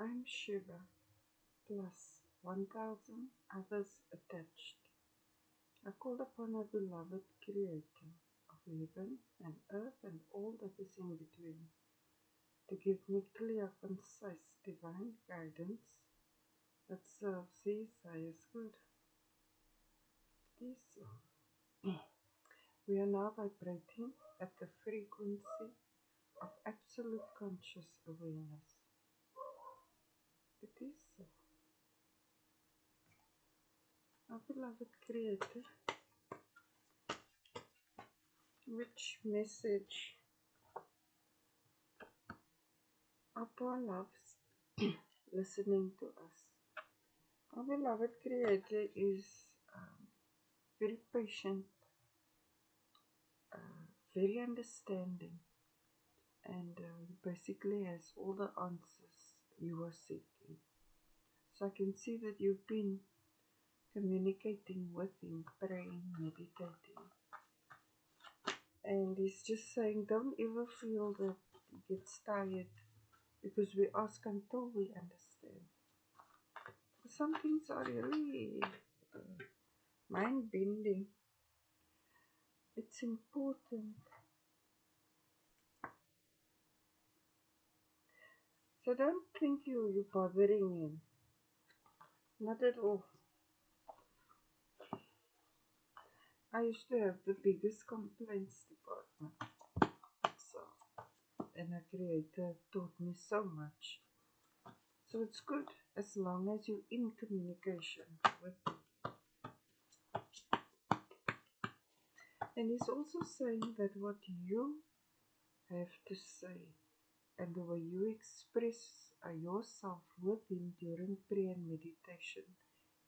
I'm Shiva, plus 1,000 others attached. I called upon our beloved Creator of heaven and earth and all that is in between to give me clear, concise, divine guidance that serves His highest good. It is so. We are now vibrating at the frequency of absolute conscious awareness. It is so. Our beloved Creator, which message Papa loves listening to us. Our beloved Creator is very patient, very understanding, and he basically has all the answers you are seeking. So I can see that you've been communicating with him, praying, meditating. And he's just saying, don't ever feel that he gets tired because we ask until we understand. Some things are really mind bending. It's important. So don't think you're bothering him. Not at all. I used to have the biggest complaints department. So, and a creator taught me so much. So it's good as long as you're in communication with him. And he's also saying that what you have to say and the way you express yourself with him during prayer and meditation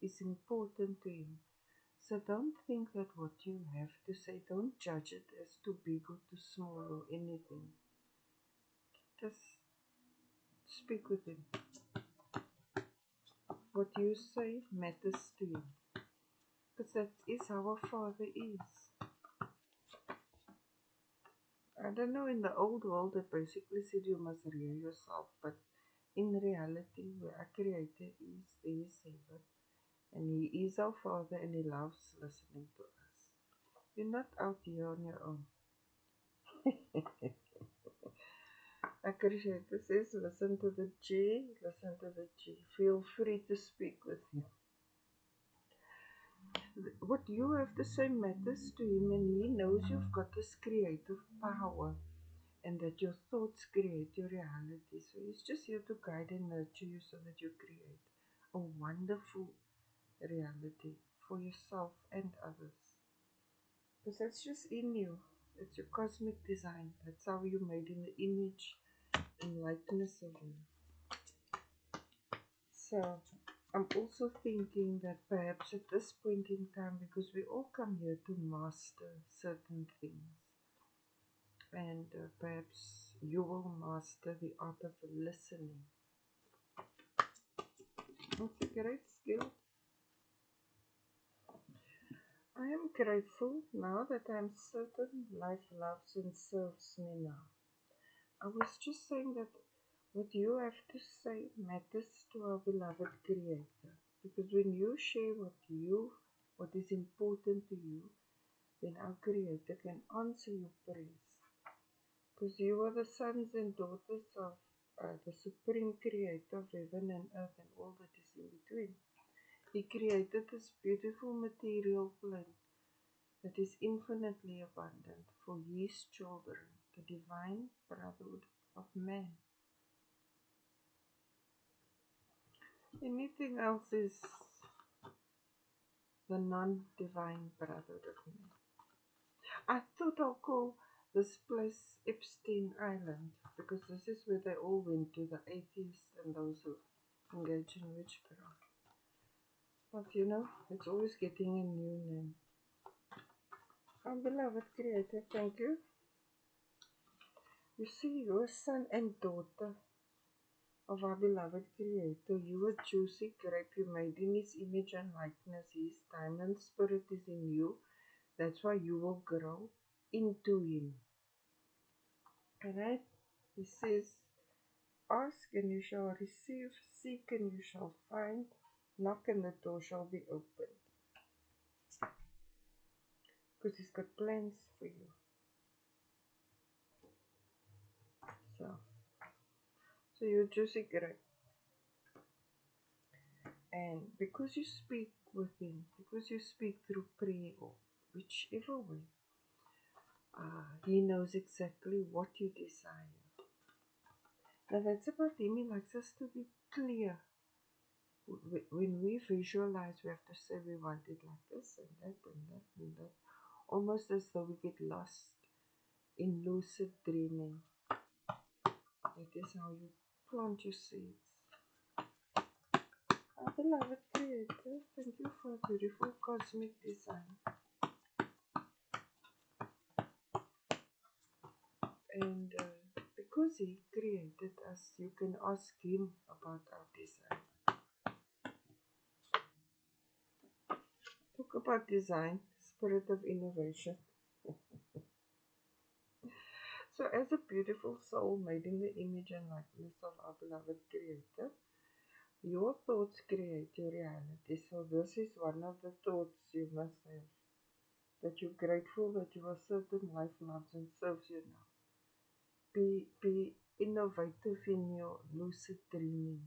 is important to him. So don't think that what you have to say, don't judge it as too big or too small or anything. Just speak with him. What you say matters to you. Because that is how our Father is. I don't know, in the old world they basically said you must rear yourself, but in reality, where our Creator is, there is heaven. And He is our Father and He loves listening to us. You're not out here on your own. Our Creator says, listen to the G, listen to the G. Feel free to speak with Him. What you have to say matters to Him, and He knows you've got this creative power and that your thoughts create your reality. So He's just here to guide and nurture you so that you create a wonderful reality for yourself and others. Because that's just in you. It's your cosmic design. That's how you're made, in the image and likeness of Him. So I'm also thinking that perhaps at this point in time, because we all come here to master certain things, and perhaps you will master the art of listening. It's a great skill. I am grateful now that I'm certain life loves and serves me now. I was just saying that what you have to say matters to our beloved Creator. Because when you share what is important to you, then our Creator can answer your prayers. Because you are the sons and daughters of the Supreme Creator of heaven and earth and all that is in between. He created this beautiful material plane that is infinitely abundant for His children, the divine brotherhood of man. Anything else is the non-divine brotherhood of man. I thought I'll call this place Epstein Island because this is where they all went to, the atheists and those who engage in witchcraft. But you know, it's always getting a new name. Our beloved Creator, thank you. You see, you're a son and daughter of our beloved Creator. You are juicy grape, you made in His image and likeness. His diamond spirit is in you. That's why you will grow into Him. Alright? He says, Ask and you shall receive, seek and you shall find, knock and the door shall be opened. Because He's got plans for you. So you're juicy great. And because you speak with Him, because you speak through prayer or whichever way, He knows exactly what you desire. Now that's about Him. He likes us to be clear. When we visualize, we have to say we want it like this and that and that and that. Almost as though we get lost in lucid dreaming. That is how you plant your seeds. Our beloved Creator, thank you for a beautiful cosmic design. And because He created us, you can ask Him about our design. Talk about design, spirit of innovation. So as a beautiful soul made in the image and likeness of our beloved Creator, your thoughts create your reality. So this is one of the thoughts you must have. That you're grateful that you are certain life loves and serves you now. Be innovative in your lucid dreaming.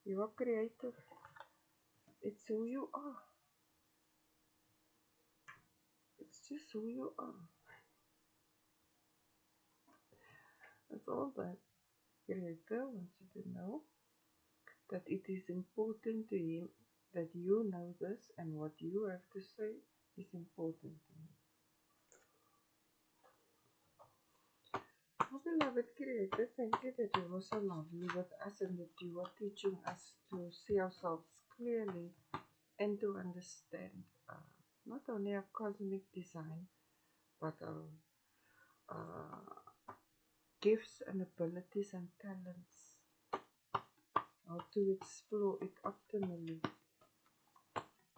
You are creative. It's who you are. It's just who you are. That's all that Creator wants you to know. That it is important to Him that you know this, and what you have to say is important to Him. Our beloved Creator, thank you that you are so lovely with us and that you are teaching us to see ourselves clearly and to understand not only our cosmic design but our gifts and abilities and talents, how to explore it optimally.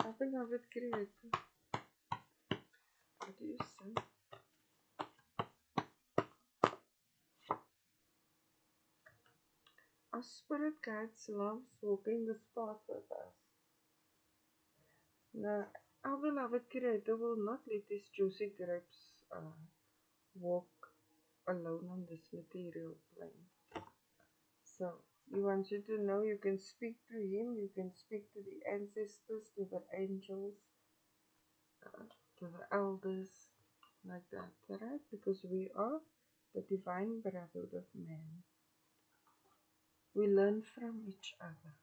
Our beloved Creator, what do you say? Our spirit guides loves walking this path with us. Now, our beloved Creator will not let these juicy grapes walk alone on this material plane. So, He wants you to know you can speak to Him, you can speak to the ancestors, to the angels, to the elders, like that, right? Because we are the divine brotherhood of man. We learn from each other.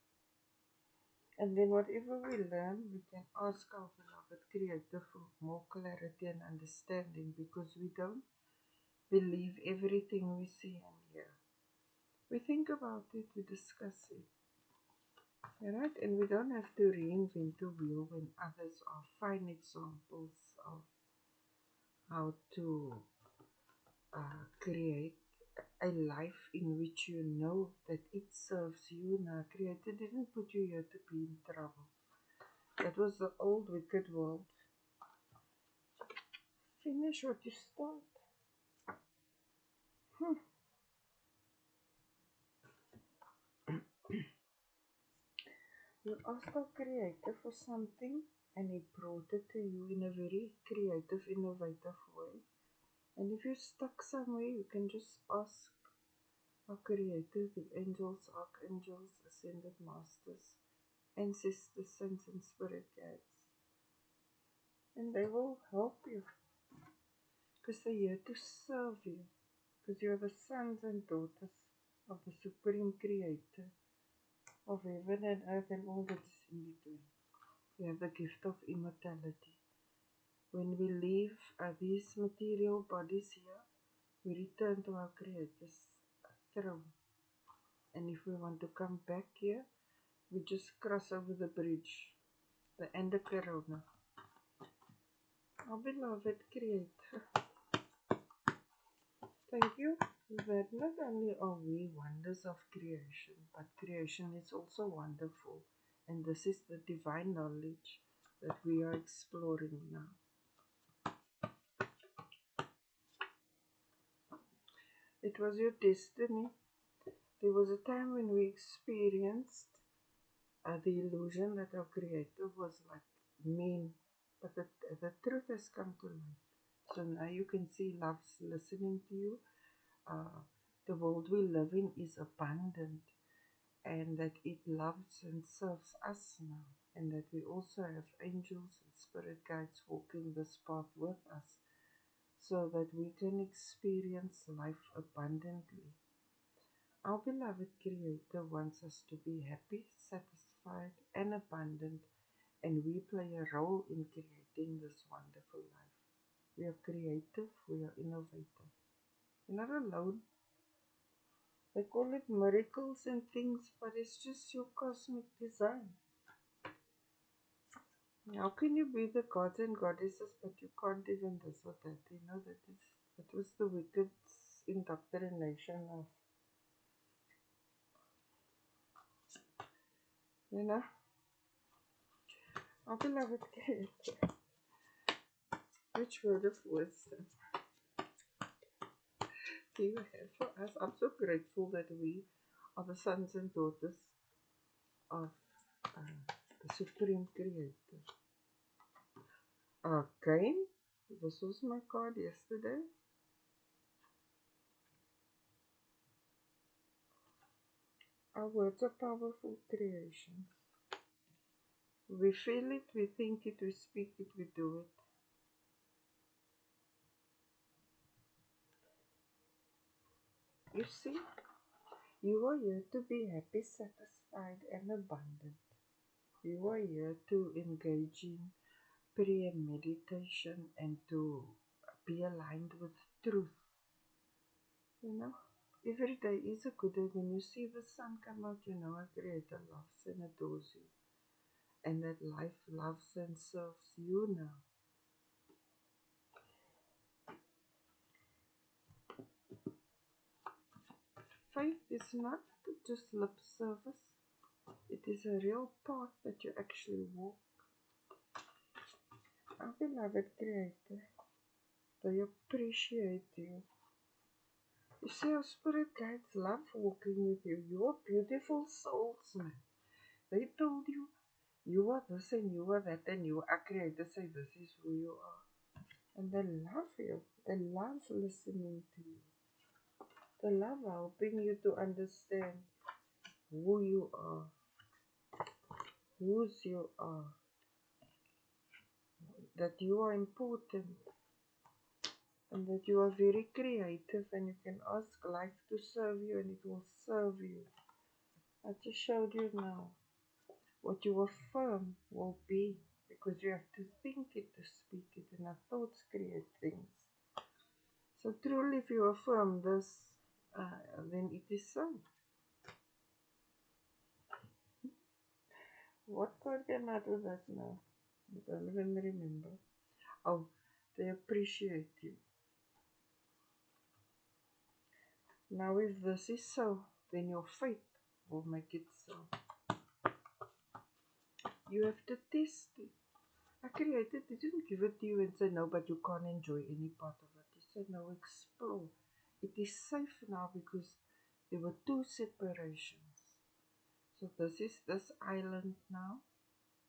And then whatever we learn, we can ask our beloved Creator for more clarity and understanding, because we don't believe everything we see and hear. We think about it, we discuss it. Right? And we don't have to reinvent the wheel when others are fine examples of how to create a life in which you know that it serves you. Now, Creator didn't put you here to be in trouble. That was the old wicked world. Finish what you start. You asked our Creator for something and He brought it to you in a very creative, innovative way. And if you're stuck somewhere, you can just ask our Creator, the angels, archangels, ascended masters, ancestors, saints, and spirit guides. And they will help you. Because they're here to serve you. Because you're the sons and daughters of the Supreme Creator of heaven and earth and all that's in between. You have the gift of immortality. When we leave these material bodies here, we return to our Creator's throne. And if we want to come back here, we just cross over the bridge, the end of Corona. Our beloved Creator, thank you that not only are we wonders of creation, but creation is also wonderful. And this is the divine knowledge that we are exploring now. It was your destiny. There was a time when we experienced the illusion that our Creator was like mean, but the truth has come to light. So now you can see love's listening to you. Uh, the world we live in is abundant, and that it loves and serves us now, and that we also have angels and spirit guides walking this path with us so that we can experience life abundantly. Our beloved Creator wants us to be happy, satisfied, and abundant, and we play a role in creating this wonderful life. We are creative, we are innovative. You're not alone. They call it miracles and things, but it's just your cosmic design. How can you be the gods and goddesses, but you can't even this or that? You know, that was the wicked indoctrination of, you know, our beloved Creator. Which word of wisdom do you have for us? I'm so grateful that we are the sons and daughters of the Supreme Creator. Again, this was my card yesterday. Our words are powerful creations. We feel it, we think it, we speak it, we do it. You see, you are here to be happy, satisfied, and abundant. You are here to engage in prayer, meditation, and to be aligned with truth. You know, every day is a good day. When you see the sun come out, you know our Creator loves and adores you, and that life loves and serves you now. Faith is not just lip service. It is a real path that you actually walk. Our beloved Creator, they appreciate you. You see, our spirit guides love walking with you. You are beautiful souls, man. They told you, you are this and you are that, and you are created. Say, this is who you are. And they love you. They love listening to you. They love helping you to understand who you are, whose you are, that you are important, and that you are very creative, and you can ask life to serve you, and it will serve you. I just showed you now what you affirm will be, because you have to think it to speak it, and our thoughts create things. So truly, if you affirm this, then it is so. What card came out of that now? I don't even remember. Oh, they appreciate you. Now, if this is so, then your faith will make it so. You have to test it. I created it, didn't give it to you and say, no, but you can't enjoy any part of it. He said, no, explore. It is safe now because there were two separations. So this is this island now,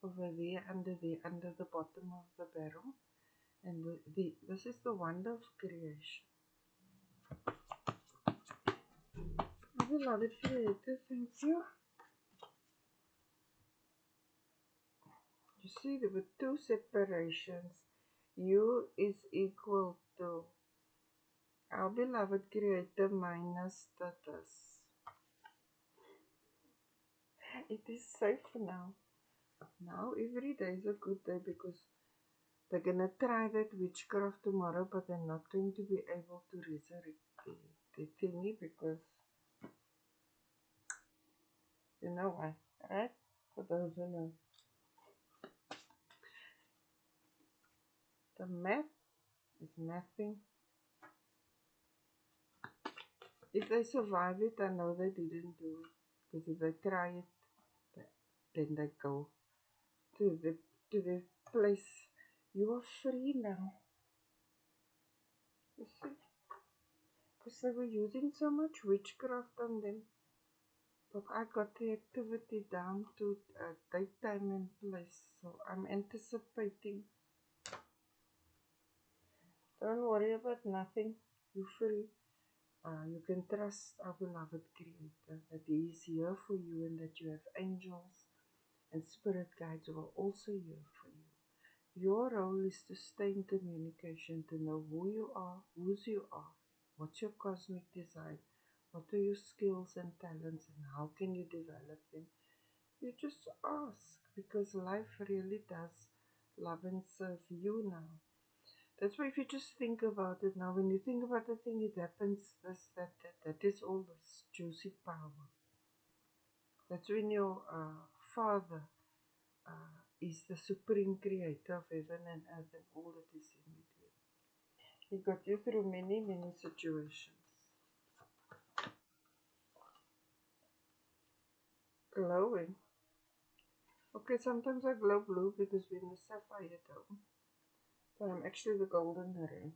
over there, under the bottom of the barrel. And this is the wonder of creation. Beloved Creator, thank you. You see, there were two separations. You is equal to our beloved Creator minus status. It is safe now. Now every day is a good day because they're gonna try that witchcraft tomorrow, but they're not going to be able to resurrect the thingy because you know why, right? For those who know. The math is nothing. If they survive it, I know they didn't do it. Because if they try it, then they go to the place. You are free now. You see? Because they were using so much witchcraft on them. But I got the activity down to date, time, and place, so I'm anticipating. Don't worry about nothing. You free. You can trust our beloved Creator that He is here for you and that you have angels and spirit guides who are also here for you. Your role is to stay in communication, to know who you are, whose you are, what's your cosmic design, what are your skills and talents, and how can you develop them. You just ask because life really does love and serve you now. That's why if you just think about it now, when you think about the thing, it happens, this, that is all this juicy power. That's when your Father is the supreme creator of heaven and earth and all that is in between. He got you through many, many situations. Glowing. Okay, sometimes I glow blue because we're in the sapphire tone. But I'm actually the golden ring.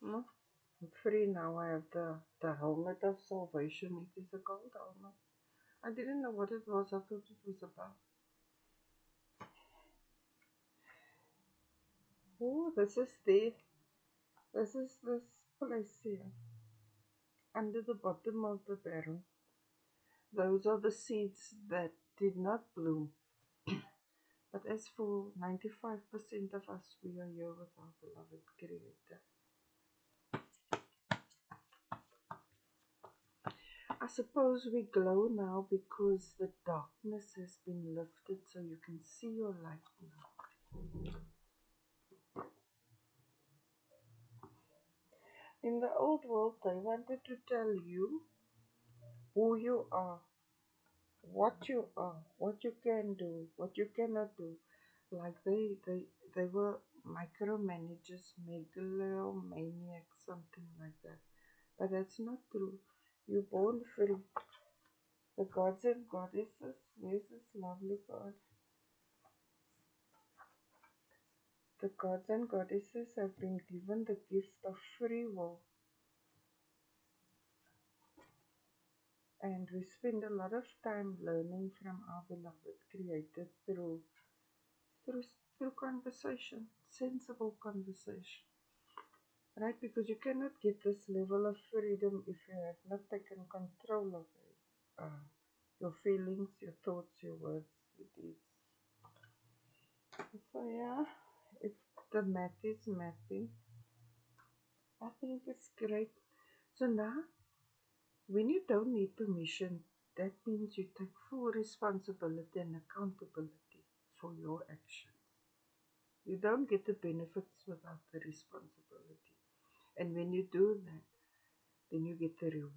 No? I'm free now. I have the helmet of salvation. It is a gold helmet. I didn't know what it was. I thought it was about. Oh, this is the. This is this place here. Under the bottom of the barrel. Those are the seeds that did not bloom. But as for 95% of us, we are here with our beloved Creator. I suppose we glow now because the darkness has been lifted so you can see your light now. In the old world, they wanted to tell you who you are, what you can do, what you cannot do. Like they were micromanagers, megalomaniacs, something like that. But that's not true. You're born free. The gods and goddesses, where's this lovely god? The gods and goddesses have been given the gift of free will. And we spend a lot of time learning from our beloved Creator through through conversation, sensible conversation. Right? Because you cannot get this level of freedom if you have not taken control of it. Your feelings, your thoughts, your words, your deeds. So yeah, if the math is mapping, I think it's great. So now, when you don't need permission, that means you take full responsibility and accountability for your actions. You don't get the benefits without the responsibility. And when you do that, then you get the rewards.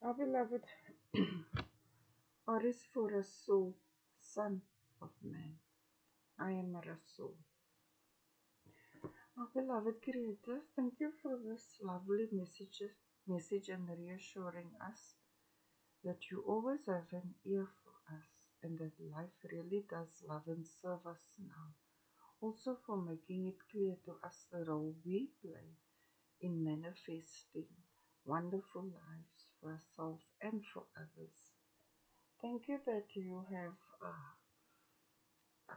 Our beloved Oris for Rasul, son of man. I am a Rasul. Our beloved Creator, thank you for this lovely message and reassuring us that you always have an ear for us and that life really does love and serve us now. Also for making it clear to us the role we play in manifesting wonderful lives for ourselves and for others. Thank you that you have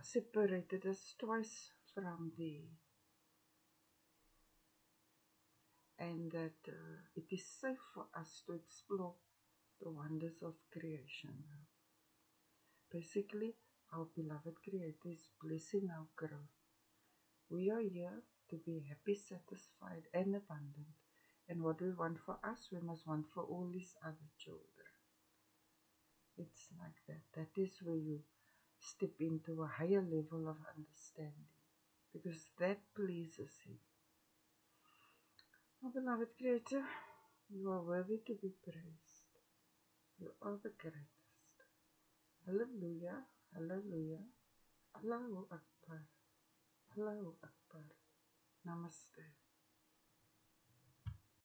separated us twice from thee and that it is safe for us to explore the wonders of creation. Basically, our beloved Creator is blessing our growth. We are here to be happy, satisfied, and abundant. And what we want for us, we must want for all His other children. It's like that. That is where you step into a higher level of understanding because that pleases Him. Our beloved Creator, you are worthy to be praised. You are the greatest. Hallelujah, hallelujah, Allahu Akbar, Allahu Akbar. Namaste.